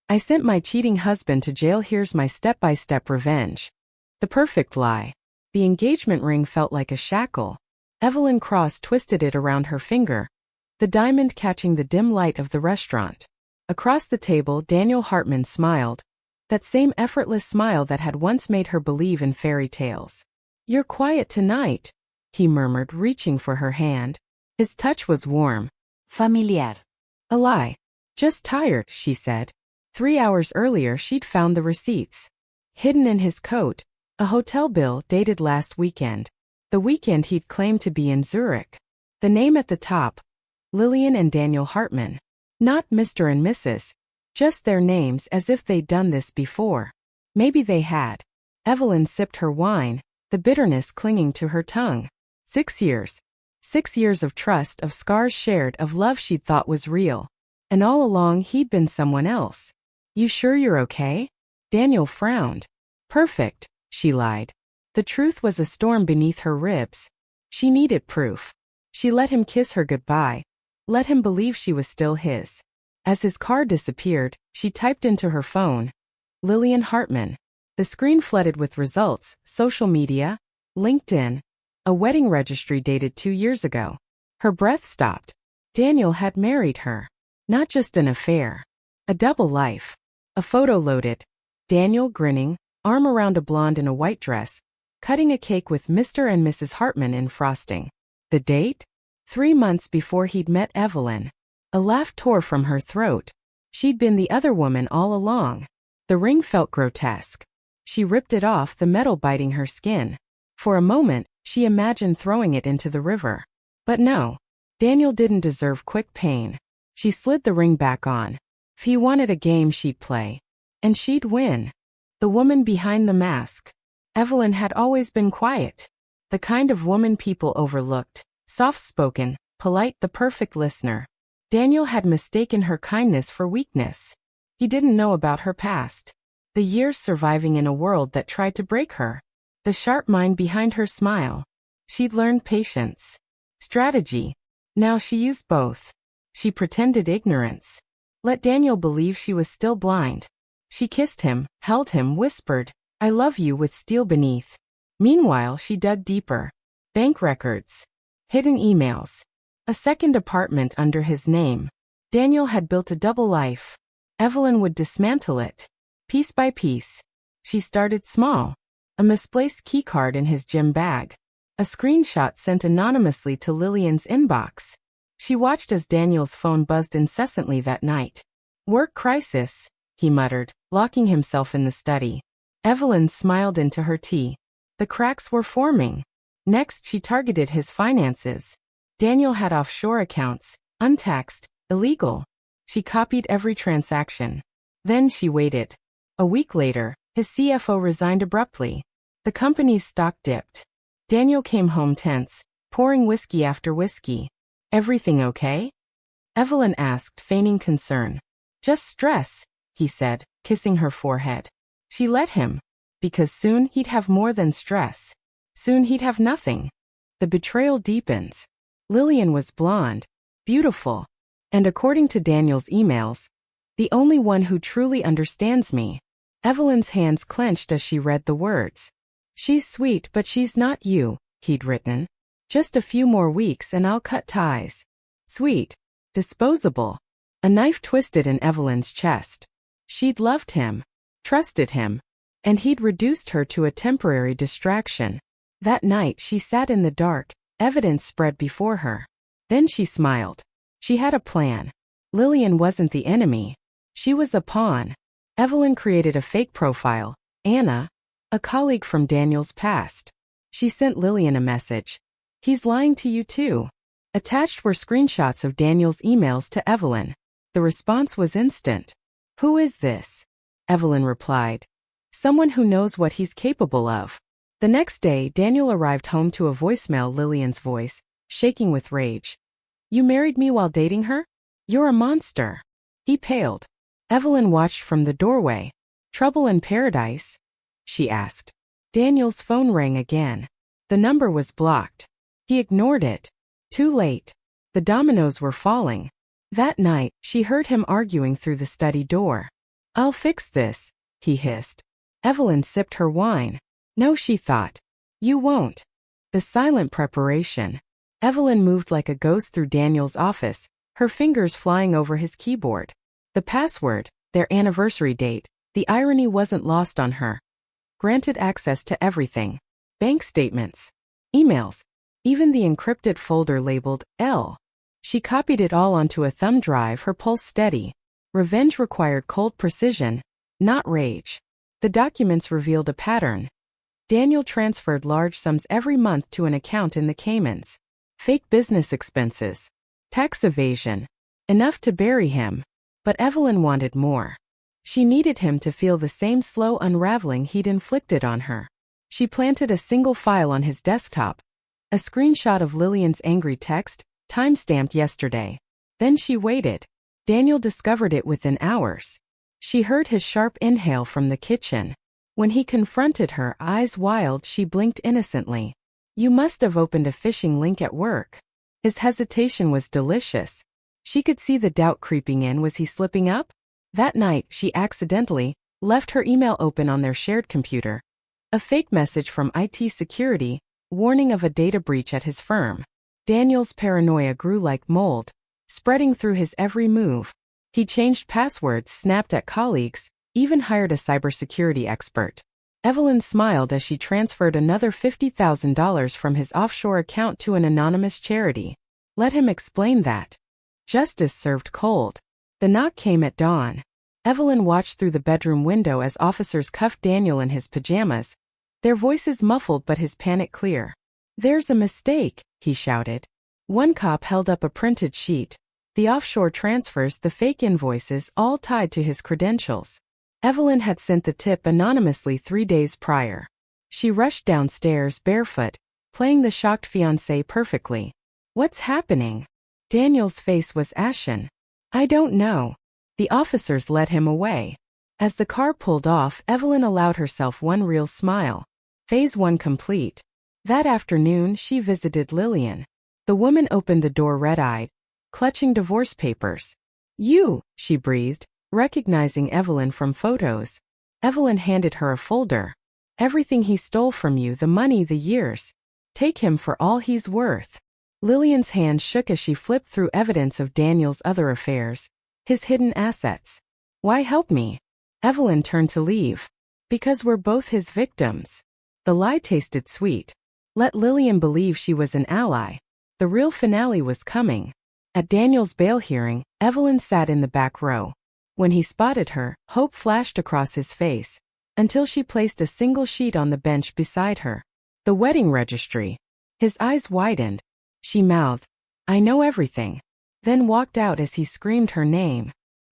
I sent my cheating husband to jail. Here's my step-by-step revenge. The perfect lie. The engagement ring felt like a shackle. Evelyn twisted it around her finger, the diamond catching the dim light of the restaurant. Across the table, Daniel Hartman smiled, that same effortless smile that had once made her believe in fairy tales. You're quiet tonight, he murmured, reaching for her hand. His touch was warm. Familiar. A lie. Just tired, she said. 3 hours earlier she'd found the receipts. Hidden in his coat, a hotel bill dated last weekend. The weekend he'd claimed to be in Zurich. The name at the top, Lillian and Daniel Hartman. Not Mr. and Mrs., just their names, as if they'd done this before. Maybe they had. Evelyn sipped her wine, the bitterness clinging to her tongue. 6 years. 6 years of trust, of scars shared, of love she'd thought was real. And all along he'd been someone else. You sure you're okay? Daniel frowned. Perfect, she lied. The truth was a storm beneath her ribs. She needed proof. She let him kiss her goodbye. Let him believe she was still his. As his car disappeared, she typed into her phone, Lillian Hartman. The screen flooded with results, social media, LinkedIn, a wedding registry dated 2 years ago. Her breath stopped. Daniel had married her. Not just an affair. A double life. A photo loaded. Daniel grinning, arm around a blonde in a white dress, cutting a cake with Mr. and Mrs. Hartman in frosting. The date? 3 months before he'd met Evelyn. A laugh tore from her throat. She'd been the other woman all along. The ring felt grotesque. She ripped it off, the metal biting her skin. For a moment, she imagined throwing it into the river. But no. Daniel didn't deserve quick pain. She slid the ring back on. If he wanted a game, she'd play. And she'd win. The woman behind the mask. Evelyn had always been quiet. The kind of woman people overlooked. Soft-spoken, polite, the perfect listener. Daniel had mistaken her kindness for weakness. He didn't know about her past. The years surviving in a world that tried to break her. The sharp mind behind her smile. She'd learned patience. Strategy. Now she used both. She pretended ignorance. Let Daniel believe she was still blind. She kissed him, held him, whispered, I love you, with steel beneath. Meanwhile, she dug deeper. Bank records. Hidden emails. A second apartment under his name. Daniel had built a double life. Evelyn would dismantle it. Piece by piece. She started small. A misplaced keycard in his gym bag. A screenshot sent anonymously to Lillian's inbox. She watched as Daniel's phone buzzed incessantly that night. Work crisis, he muttered, locking himself in the study. Evelyn smiled into her tea. The cracks were forming. Next, she targeted his finances. Daniel had offshore accounts, untaxed, illegal. She copied every transaction. Then she waited. A week later, his CFO resigned abruptly. The company's stock dipped. Daniel came home tense, pouring whiskey after whiskey. Everything okay? Evelyn asked, feigning concern. Just stress, he said, kissing her forehead. She let him. Because soon he'd have more than stress. Soon he'd have nothing. The betrayal deepens. Lillian was blonde, beautiful, and according to Daniel's emails, the only one who truly understands me. Evelyn's hands clenched as she read the words. She's sweet, but she's not you, he'd written. Just a few more weeks and I'll cut ties. Sweet. Disposable. A knife twisted in Evelyn's chest. She'd loved him, trusted him, and he'd reduced her to a temporary distraction. That night she sat in the dark, evidence spread before her. Then she smiled. She had a plan. Lillian wasn't the enemy. She was a pawn. Evelyn created a fake profile, Anna, a colleague from Daniel's past. She sent Lillian a message. He's lying to you too. Attached were screenshots of Daniel's emails to Evelyn. The response was instant. Who is this? Evelyn replied. Someone who knows what he's capable of. The next day, Daniel arrived home to a voicemail, Lillian's voice, shaking with rage. You married me while dating her? You're a monster. He paled. Evelyn watched from the doorway. Trouble in paradise? She asked. Daniel's phone rang again. The number was blocked. He ignored it. Too late. The dominoes were falling. That night, she heard him arguing through the study door. I'll fix this, he hissed. Evelyn sipped her wine. No, she thought. You won't. The silent preparation. Evelyn moved like a ghost through Daniel's office, her fingers flying over his keyboard. The password, their anniversary date, the irony wasn't lost on her. Granted access to everything. Bank statements, emails, even the encrypted folder labeled L. She copied it all onto a thumb drive, her pulse steady. Revenge required cold precision, not rage. The documents revealed a pattern. Daniel transferred large sums every month to an account in the Caymans. Fake business expenses. Tax evasion. Enough to bury him. But Evelyn wanted more. She needed him to feel the same slow unraveling he'd inflicted on her. She planted a single file on his desktop. A screenshot of Lillian's angry text, time-stamped yesterday. Then she waited. Daniel discovered it within hours. She heard his sharp inhale from the kitchen. When he confronted her, eyes wild, she blinked innocently. You must have opened a phishing link at work. His hesitation was delicious. She could see the doubt creeping in. Was he slipping up? That night, she accidentally left her email open on their shared computer. A fake message from IT security, warning of a data breach at his firm. Daniel's paranoia grew like mold, spreading through his every move. He changed passwords, snapped at colleagues, even hired a cybersecurity expert. Evelyn smiled as she transferred another $50,000 from his offshore account to an anonymous charity. Let him explain that. Justice served cold. The knock came at dawn. Evelyn watched through the bedroom window as officers cuffed Daniel in his pajamas, their voices muffled but his panic clear. There's a mistake, he shouted. One cop held up a printed sheet. The offshore transfers, the fake invoices, all tied to his credentials. Evelyn had sent the tip anonymously 3 days prior. She rushed downstairs barefoot, playing the shocked fiancé perfectly. What's happening? Daniel's face was ashen. I don't know. The officers led him away. As the car pulled off, Evelyn allowed herself one real smile. Phase 1 complete. That afternoon, she visited Lillian. The woman opened the door red-eyed, clutching divorce papers. You, she breathed, recognizing Evelyn from photos. Evelyn handed her a folder. Everything he stole from you, the money, the years. Take him for all he's worth. Lillian's hand shook as she flipped through evidence of Daniel's other affairs, his hidden assets. Why help me? Evelyn turned to leave. Because we're both his victims. The lie tasted sweet. Let Lillian believe she was an ally. The real finale was coming. At Daniel's bail hearing, Evelyn sat in the back row. When he spotted her, hope flashed across his face, until she placed a single sheet on the bench beside her. The wedding registry. His eyes widened. She mouthed, I know everything. Then walked out as he screamed her name.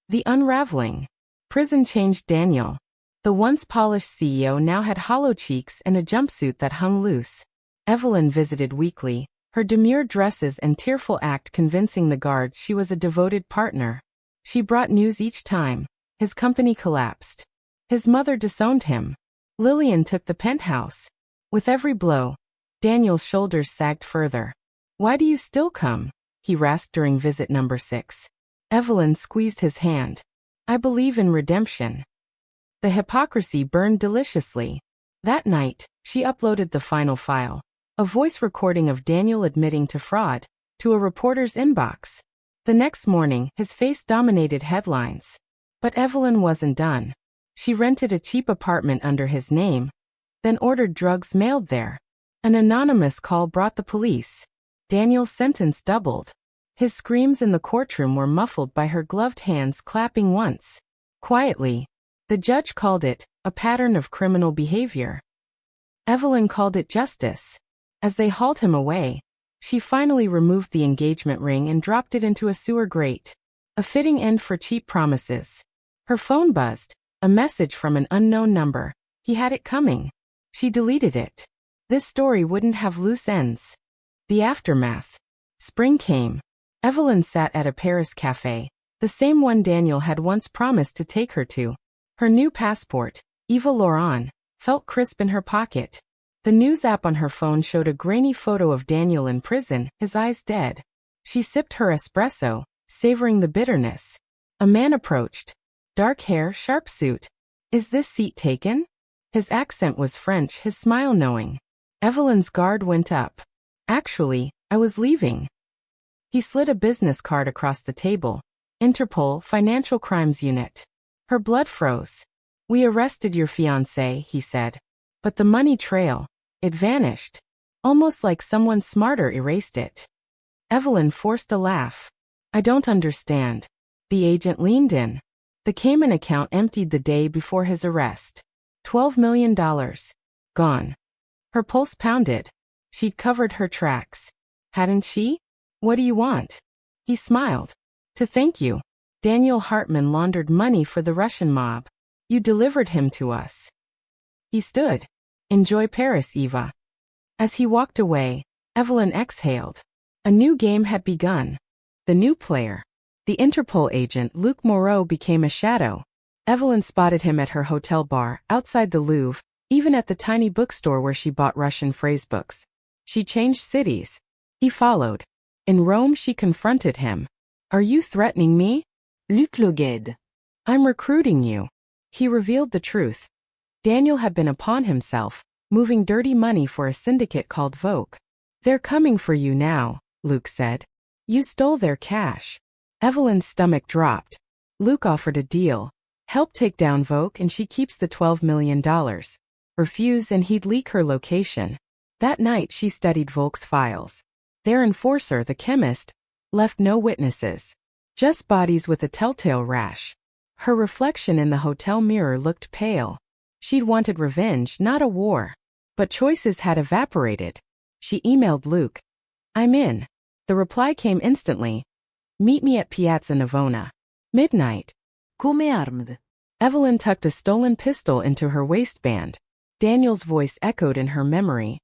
The unraveling. Prison changed Daniel. The once polished CEO now had hollow cheeks and a jumpsuit that hung loose. Evelyn visited weekly, her demure dresses and tearful act convincing the guards she was a devoted partner. She brought news each time. His company collapsed. His mother disowned him. Lillian took the penthouse. With every blow, Daniel's shoulders sagged further. Why do you still come? He rasped during visit number 6. Evelyn squeezed his hand. I believe in redemption. The hypocrisy burned deliciously. That night, she uploaded the final file. A voice recording of Daniel admitting to fraud, to a reporter's inbox. The next morning, his face dominated headlines. But Evelyn wasn't done. She rented a cheap apartment under his name, then ordered drugs mailed there. An anonymous call brought the police. Daniel's sentence doubled. His screams in the courtroom were muffled by her gloved hands clapping once. Quietly, the judge called it a pattern of criminal behavior. Evelyn called it justice. As they hauled him away, she finally removed the engagement ring and dropped it into a sewer grate. A fitting end for cheap promises. Her phone buzzed, a message from an unknown number. He had it coming. She deleted it. This story wouldn't have loose ends. The aftermath. Spring came. Evelyn sat at a Paris cafe, the same one Daniel had once promised to take her to. Her new passport, Eva Laurent, felt crisp in her pocket. The news app on her phone showed a grainy photo of Daniel in prison, his eyes dead. She sipped her espresso, savoring the bitterness. A man approached. Dark hair, sharp suit. Is this seat taken? His accent was French, his smile knowing. Evelyn's guard went up. Actually, I was leaving. He slid a business card across the table. Interpol, Financial Crimes Unit. Her blood froze. We arrested your fiancé, he said. But the money trail, it vanished. Almost like someone smarter erased it. Evelyn forced a laugh. I don't understand. The agent leaned in. The Cayman account emptied the day before his arrest. $12 million. Gone. Her pulse pounded. She'd covered her tracks. Hadn't she? What do you want? He smiled. To thank you. Daniel Hartman laundered money for the Russian mob. You delivered him to us. He stood. Enjoy Paris, Eva. As he walked away, Evelyn exhaled. A new game had begun. The new player. The Interpol agent Luc Moreau became a shadow. Evelyn spotted him at her hotel bar, outside the Louvre, even at the tiny bookstore where she bought Russian phrasebooks. She changed cities. He followed. In Rome she confronted him. Are you threatening me? Luc Logued. I'm recruiting you. He revealed the truth. Daniel had been a pawn himself, moving dirty money for a syndicate called Vogue. They're coming for you now, Luc said. You stole their cash. Evelyn's stomach dropped. Luc offered a deal. Help take down Vogue and she keeps the $12 million. Refuse and he'd leak her location. That night she studied Vogue's files. Their enforcer, the chemist, left no witnesses. Just bodies with a telltale rash. Her reflection in the hotel mirror looked pale. She'd wanted revenge, not a war. But choices had evaporated. She emailed Luc. I'm in. The reply came instantly. Meet me at Piazza Navona. Midnight. Come armed. Evelyn tucked a stolen pistol into her waistband. Daniel's voice echoed in her memory.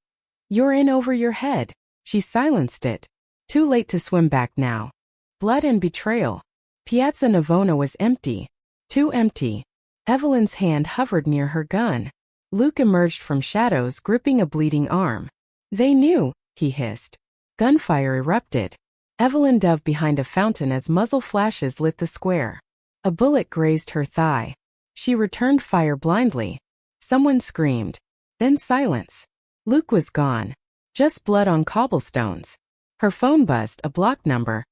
You're in over your head. She silenced it. Too late to swim back now. Blood and betrayal. Piazza Navona was empty. Too empty. Evelyn's hand hovered near her gun. Luc emerged from shadows, gripping a bleeding arm. They knew, he hissed. Gunfire erupted. Evelyn dove behind a fountain as muzzle flashes lit the square. A bullet grazed her thigh. She returned fire blindly. Someone screamed. Then silence. Luc was gone. Just blood on cobblestones. Her phone buzzed, a blocked number.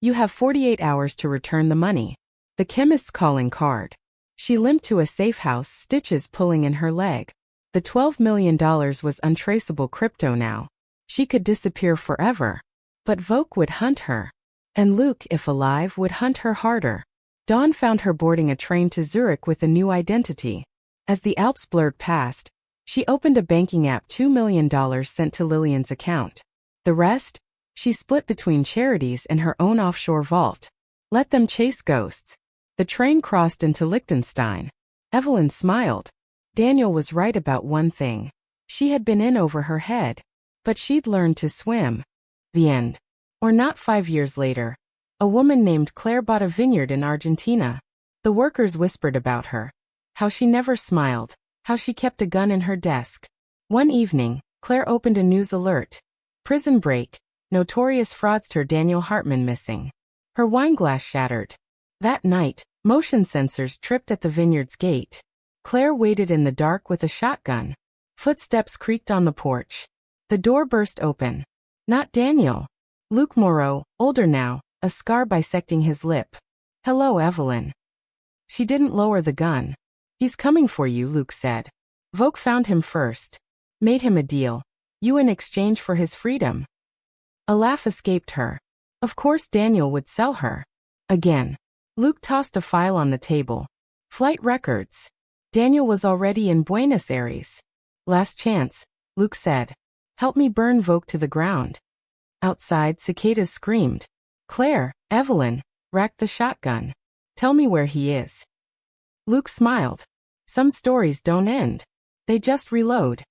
You have 48 hours to return the money. The chemist's calling card. She limped to a safe house, stitches pulling in her leg. The $12 million was untraceable crypto now. She could disappear forever. But Vogue would hunt her. And Luc, if alive, would hunt her harder. Dawn found her boarding a train to Zurich with a new identity. As the Alps blurred past, she opened a banking app. $2 million sent to Lillian's account. The rest? She split between charities and her own offshore vault. Let them chase ghosts. The train crossed into Liechtenstein. Evelyn smiled. Daniel was right about one thing. She had been in over her head. But she'd learned to swim. The end. Or not. 5 years later. A woman named Claire bought a vineyard in Argentina. The workers whispered about her. How she never smiled. How she kept a gun in her desk. One evening, Claire opened a news alert. Prison break. Notorious fraudster Daniel Hartman missing. Her wineglass shattered. That night, motion sensors tripped at the vineyard's gate. Claire waited in the dark with a shotgun. Footsteps creaked on the porch. The door burst open. Not Daniel. Luc Moreau, older now, a scar bisecting his lip. Hello, Evelyn. She didn't lower the gun. He's coming for you, Luc said. Vogue found him first. Made him a deal. You in exchange for his freedom. A laugh escaped her. Of course Daniel would sell her. Again. Luc tossed a file on the table. Flight records. Daniel was already in Buenos Aires. Last chance, Luc said. Help me burn Vogue to the ground. Outside, cicadas screamed. Claire, Evelyn, racked the shotgun. Tell me where he is. Luc smiled. Some stories don't end. They just reload.